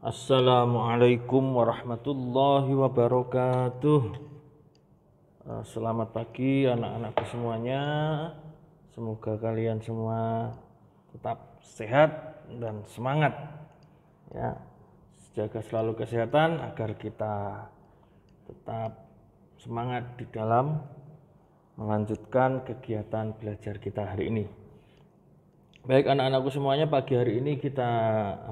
Assalamualaikum warahmatullahi wabarakatuh. Selamat pagi anak-anakku semuanya. Semoga kalian semua tetap sehat dan semangat ya. Jaga selalu kesehatan agar kita tetap semangat di dalam melanjutkan kegiatan belajar kita hari ini. Baik anak-anakku semuanya, pagi hari ini kita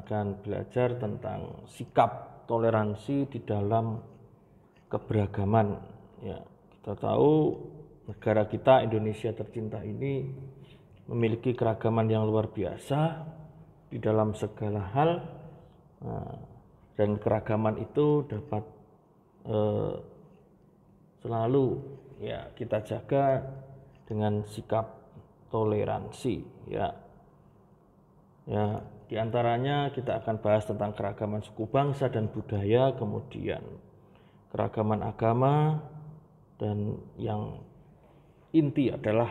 akan belajar tentang sikap toleransi di dalam keberagaman. Ya, kita tahu negara kita Indonesia tercinta ini memiliki keragaman yang luar biasa di dalam segala hal, dan keragaman itu dapat selalu ya kita jaga dengan sikap toleransi ya. Ya, diantaranya kita akan bahas tentang keragaman suku bangsa dan budaya, kemudian keragaman agama, dan yang inti adalah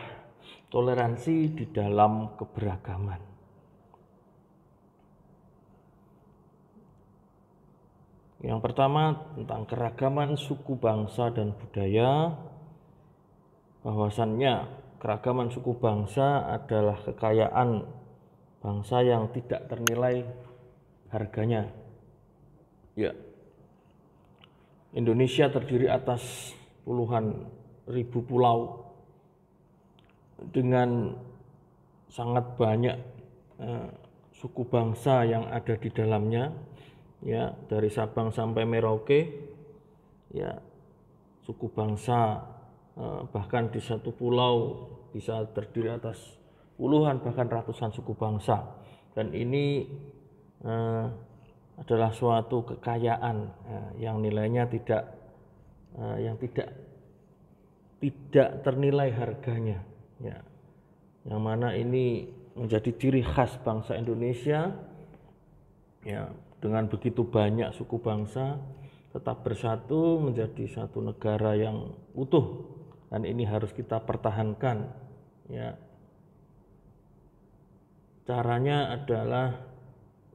toleransi di dalam keberagaman. Yang pertama tentang keragaman suku bangsa dan budaya, bahwasannya keragaman suku bangsa adalah kekayaan bangsa yang tidak ternilai harganya. Ya. Indonesia terdiri atas puluhan ribu pulau dengan sangat banyak suku bangsa yang ada di dalamnya. Ya, dari Sabang sampai Merauke. Ya, suku bangsa bahkan di satu pulau bisa terdiri atas puluhan bahkan ratusan suku bangsa, dan ini adalah suatu kekayaan yang nilainya tidak ternilai harganya ya, yang mana ini menjadi ciri khas bangsa Indonesia ya, dengan begitu banyak suku bangsa tetap bersatu menjadi satu negara yang utuh, dan ini harus kita pertahankan ya. Caranya adalah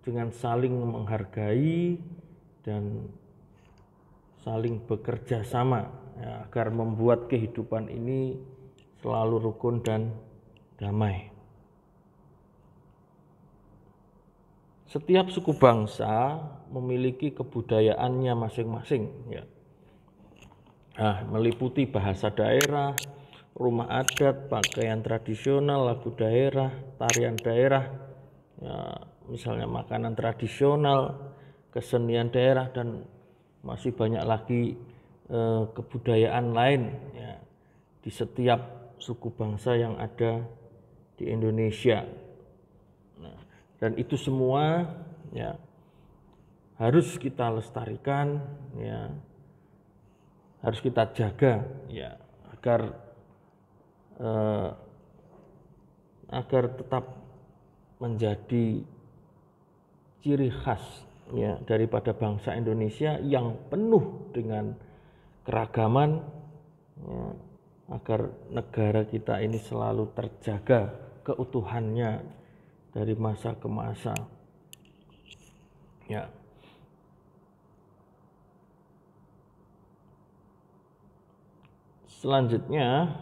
dengan saling menghargai dan saling bekerja sama ya, agar membuat kehidupan ini selalu rukun dan damai. Setiap suku bangsa memiliki kebudayaannya masing-masing ya. Meliputi bahasa daerah, rumah adat, pakaian tradisional, lagu daerah, tarian daerah, ya, misalnya makanan tradisional, kesenian daerah, dan masih banyak lagi kebudayaan lain ya, di setiap suku bangsa yang ada di Indonesia. Nah, dan itu semua ya harus kita lestarikan ya, harus kita jaga ya, agar tetap menjadi ciri khas ya daripada bangsa Indonesia yang penuh dengan keragaman ya, agar negara kita ini selalu terjaga keutuhannya dari masa ke masa ya. Selanjutnya,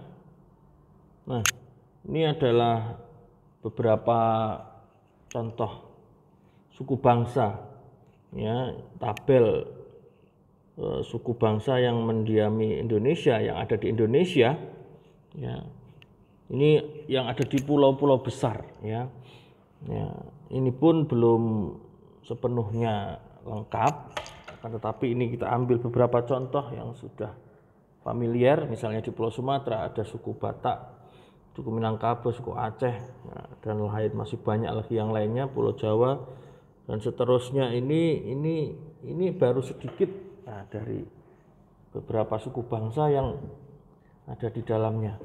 nah ini adalah beberapa contoh suku bangsa ya, tabel suku bangsa yang mendiami Indonesia, yang ada di Indonesia ya. Ini yang ada di pulau-pulau besar ya. Ya, ini pun belum sepenuhnya lengkap, tetapi ini kita ambil beberapa contoh yang sudah familiar. Misalnya di Pulau Sumatera ada suku Batak, suku Minangkabau, suku Aceh, dan lain masih banyak lagi yang lainnya, Pulau Jawa dan seterusnya. Ini baru sedikit dari beberapa suku bangsa yang ada di dalamnya.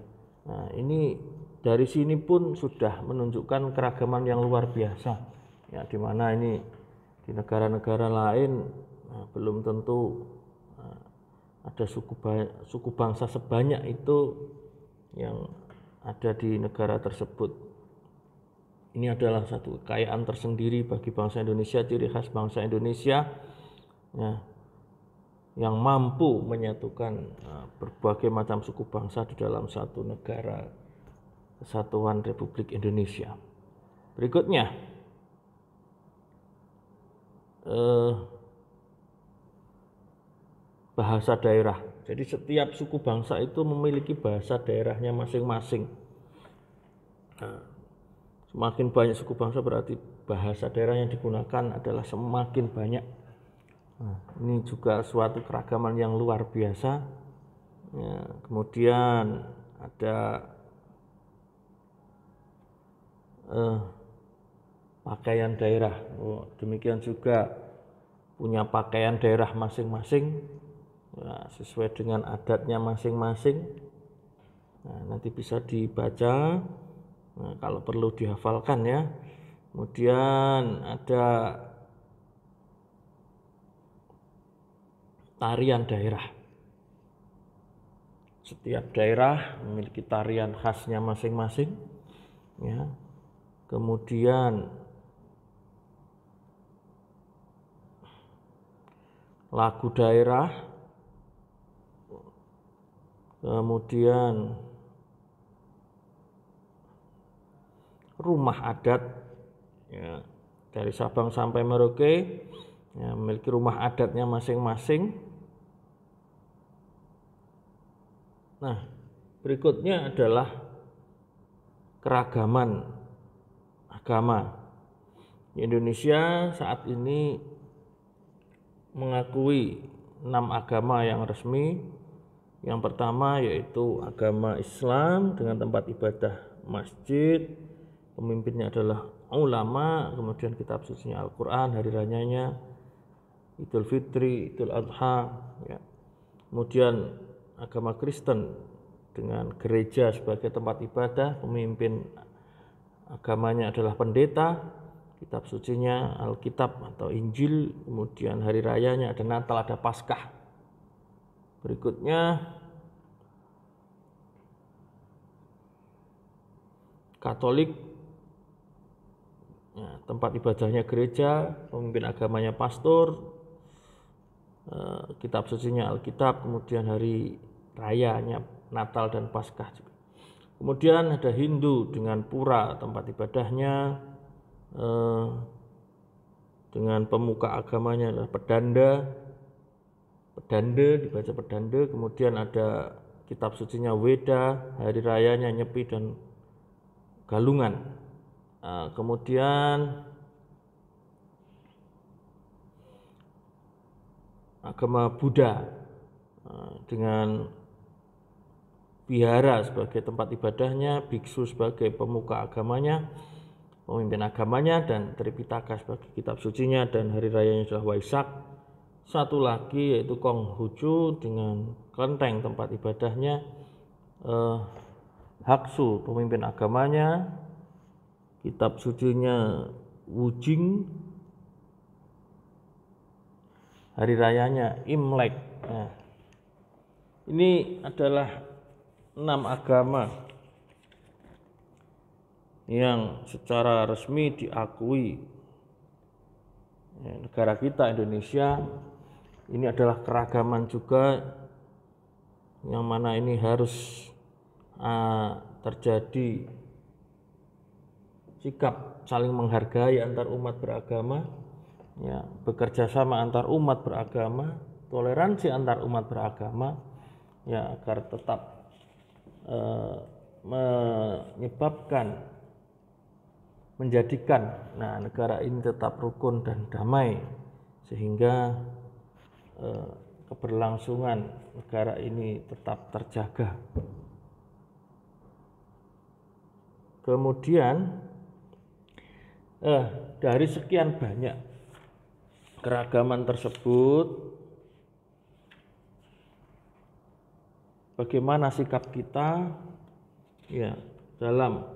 Nah, ini dari sini pun sudah menunjukkan keragaman yang luar biasa ya, di mana ini di negara-negara lain belum tentu ada suku bangsa sebanyak itu yang ada di negara tersebut Ini adalah satu kekayaan tersendiri bagi bangsa Indonesia, ciri khas bangsa Indonesia ya, yang mampu menyatukan berbagai macam suku bangsa di dalam satu negara kesatuan Republik Indonesia. Berikutnya, bahasa daerah. Jadi setiap suku bangsa itu memiliki bahasa daerahnya masing-masing. Semakin banyak suku bangsa berarti bahasa daerah yang digunakan adalah semakin banyak. Ini juga suatu keragaman yang luar biasa. Ya, kemudian ada pakaian daerah. Demikian juga punya pakaian daerah masing-masing, ya, sesuai dengan adatnya masing-masing. Nah, nanti bisa dibaca. Nah, kalau perlu dihafalkan ya. Kemudian ada tarian daerah. Setiap daerah memiliki tarian khasnya masing-masing. Ya. Kemudian lagu daerah. Kemudian rumah adat, ya, dari Sabang sampai Merauke ya, memiliki rumah adatnya masing-masing. Nah, berikutnya adalah keragaman agama. Indonesia saat ini mengakui 6 agama yang resmi. Yang pertama yaitu agama Islam dengan tempat ibadah masjid, pemimpinnya adalah ulama, kemudian kitab sucinya Al-Quran, hari rayanya Idul Fitri, Idul Adha, ya. Kemudian agama Kristen dengan gereja sebagai tempat ibadah, pemimpin agamanya adalah pendeta, kitab sucinya Alkitab atau Injil, kemudian hari rayanya ada Natal, ada Paskah. Berikutnya Katolik, ya, tempat ibadahnya gereja, pemimpin agamanya pastor, kitab sucinya Alkitab, kemudian hari rayanya Natal dan Paskah juga. Kemudian ada Hindu dengan pura tempat ibadahnya, dengan pemuka agamanya adalah pedanda dibaca pedanda. Kemudian ada kitab sucinya Weda, hari rayanya Nyepi dan Galungan. Kemudian agama Buddha dengan vihara sebagai tempat ibadahnya, biksu sebagai pemuka agamanya, pemimpin agamanya, dan Tripitaka sebagai kitab sucinya, dan hari rayanya adalah Waisak. Satu lagi yaitu Konghucu dengan kelenteng tempat ibadahnya, Haksu pemimpin agamanya, kitab sucinya Wujing, hari rayanya Imlek. Nah, ini adalah 6 agama yang secara resmi diakui negara kita Indonesia. Ini adalah keragaman juga yang mana ini harus terjadi sikap saling menghargai antar umat beragama, ya, bekerja sama antar umat beragama, toleransi antar umat beragama, ya, agar tetap menjadikan negara ini tetap rukun dan damai, sehingga keberlangsungan negara ini tetap terjaga. Kemudian dari sekian banyak keragaman tersebut, bagaimana sikap kita ya dalam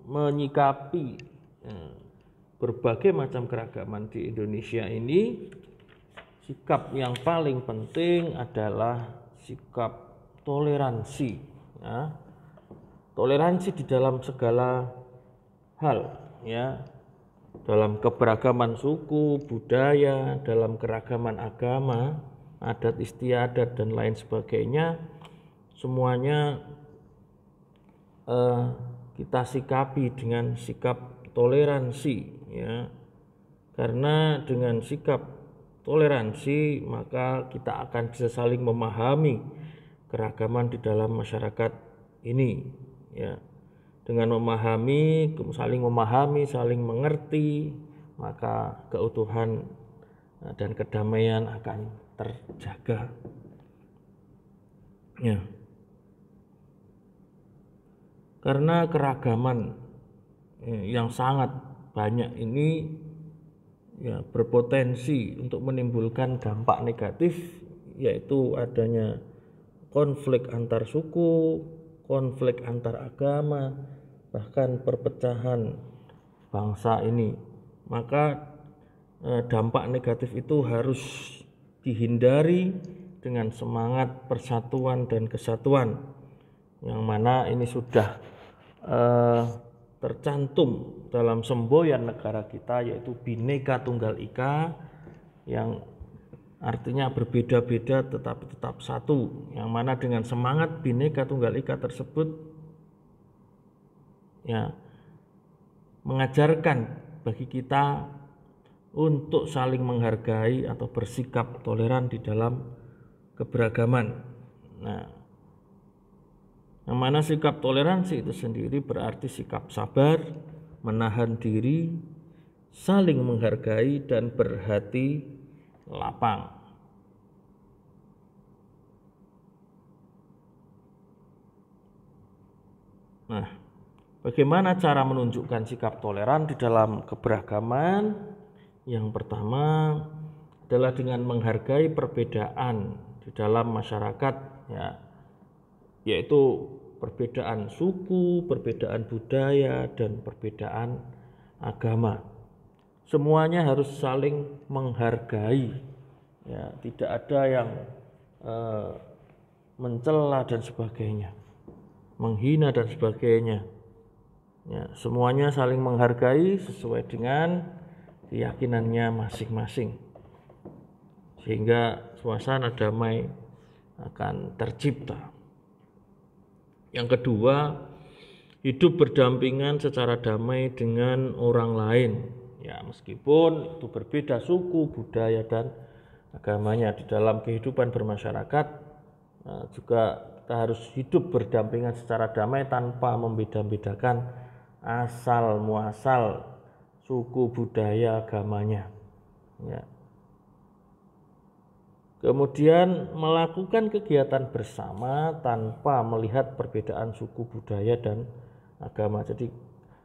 menyikapi berbagai macam keragaman di Indonesia ini? Sikap yang paling penting adalah sikap toleransi, ya. Toleransi di dalam segala hal, ya, dalam keberagaman suku, budaya, dalam keragaman agama, adat istiadat dan lain sebagainya, semuanya kita sikapi dengan sikap toleransi, ya. Karena dengan sikap toleransi maka kita akan bisa saling memahami keragaman di dalam masyarakat ini, ya. Dengan saling memahami, saling mengerti, maka keutuhan dan kedamaian akan terjaga. Ya. Karena keragaman yang sangat banyak ini ya berpotensi untuk menimbulkan dampak negatif, yaitu adanya konflik antar suku, konflik antar agama, bahkan perpecahan bangsa ini. Maka dampak negatif itu harus dihindari dengan semangat persatuan dan kesatuan, yang mana ini sudah tercantum dalam semboyan negara kita, yaitu Bhinneka Tunggal Ika, yang artinya berbeda-beda tetapi tetap satu, yang mana dengan semangat Bhinneka Tunggal Ika tersebut ya mengajarkan bagi kita untuk saling menghargai atau bersikap toleran di dalam keberagaman. Nah, yang mana sikap toleransi itu sendiri berarti sikap sabar, menahan diri, saling menghargai dan berhati lapang. Nah, bagaimana cara menunjukkan sikap toleran di dalam keberagaman? Yang pertama adalah dengan menghargai perbedaan di dalam masyarakat, ya, yaitu perbedaan suku, perbedaan budaya, dan perbedaan agama. Semuanya harus saling menghargai, ya, tidak ada yang mencela dan sebagainya, menghina dan sebagainya. Ya, semuanya saling menghargai sesuai dengan keyakinannya masing-masing, sehingga suasana damai akan tercipta. Yang kedua, hidup berdampingan secara damai dengan orang lain, ya, meskipun itu berbeda suku, budaya, dan agamanya. Di dalam kehidupan bermasyarakat juga kita harus hidup berdampingan secara damai tanpa membeda-bedakan asal muasal suku, budaya, agamanya, ya. Kemudian melakukan kegiatan bersama tanpa melihat perbedaan suku, budaya, dan agama. Jadi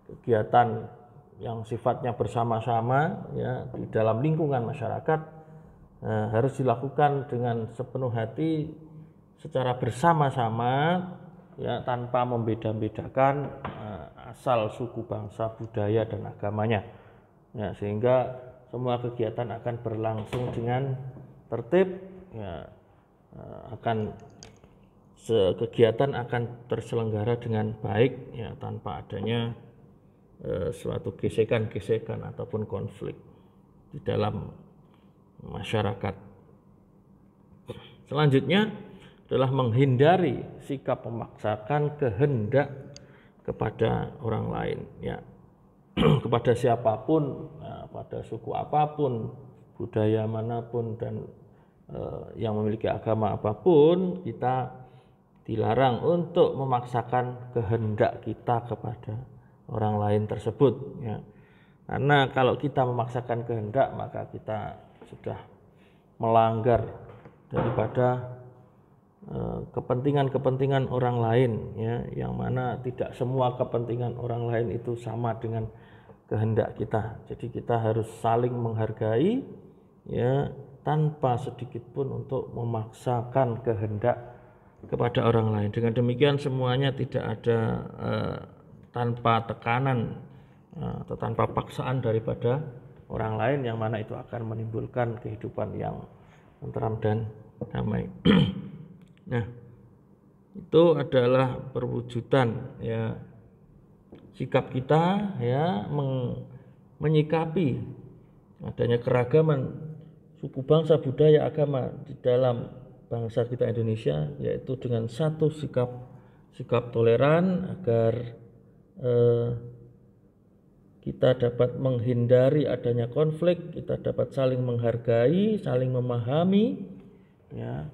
kegiatan yang sifatnya bersama-sama, ya, di dalam lingkungan masyarakat harus dilakukan dengan sepenuh hati secara bersama-sama, ya, tanpa membeda-bedakan asal suku, bangsa, budaya, dan agamanya, ya, sehingga semua kegiatan akan berlangsung dengan tertib, ya, kegiatan akan terselenggara dengan baik, ya, tanpa adanya suatu gesekan-gesekan ataupun konflik di dalam masyarakat. Selanjutnya adalah menghindari sikap memaksakan kehendak kepada orang lain, ya, kepada siapapun, ya, pada suku apapun, budaya manapun, dan yang memiliki agama apapun, kita dilarang untuk memaksakan kehendak kita kepada orang lain tersebut, ya. Karena kalau kita memaksakan kehendak, maka kita sudah melanggar daripada kepentingan-kepentingan orang lain, ya, yang mana tidak semua kepentingan orang lain itu sama dengan kehendak kita. Jadi kita harus saling menghargai, ya, tanpa sedikit pun untuk memaksakan kehendak kepada orang lain. Dengan demikian semuanya tidak ada tanpa tekanan atau tanpa paksaan daripada orang lain, yang mana itu akan menimbulkan kehidupan yang tentram dan damai. Nah, itu adalah perwujudan, ya, sikap kita ya menyikapi adanya keragaman suku bangsa, budaya, agama di dalam bangsa kita Indonesia, yaitu dengan satu sikap toleran agar kita dapat menghindari adanya konflik, kita dapat saling menghargai, saling memahami, ya,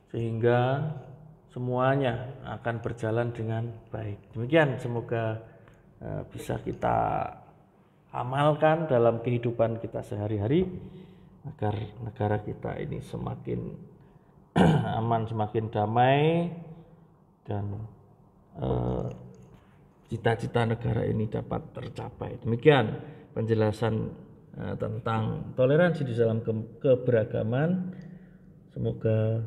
sehingga semuanya akan berjalan dengan baik. Demikian, semoga bisa kita amalkan dalam kehidupan kita sehari-hari agar negara kita ini semakin aman, semakin damai, dan cita-cita negara ini dapat tercapai. Demikian penjelasan tentang toleransi di dalam keberagaman. Semoga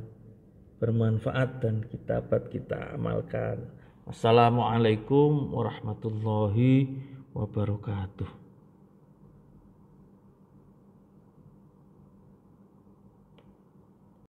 bermanfaat dan dapat kita amalkan. Wassalamualaikum warahmatullahi wabarakatuh.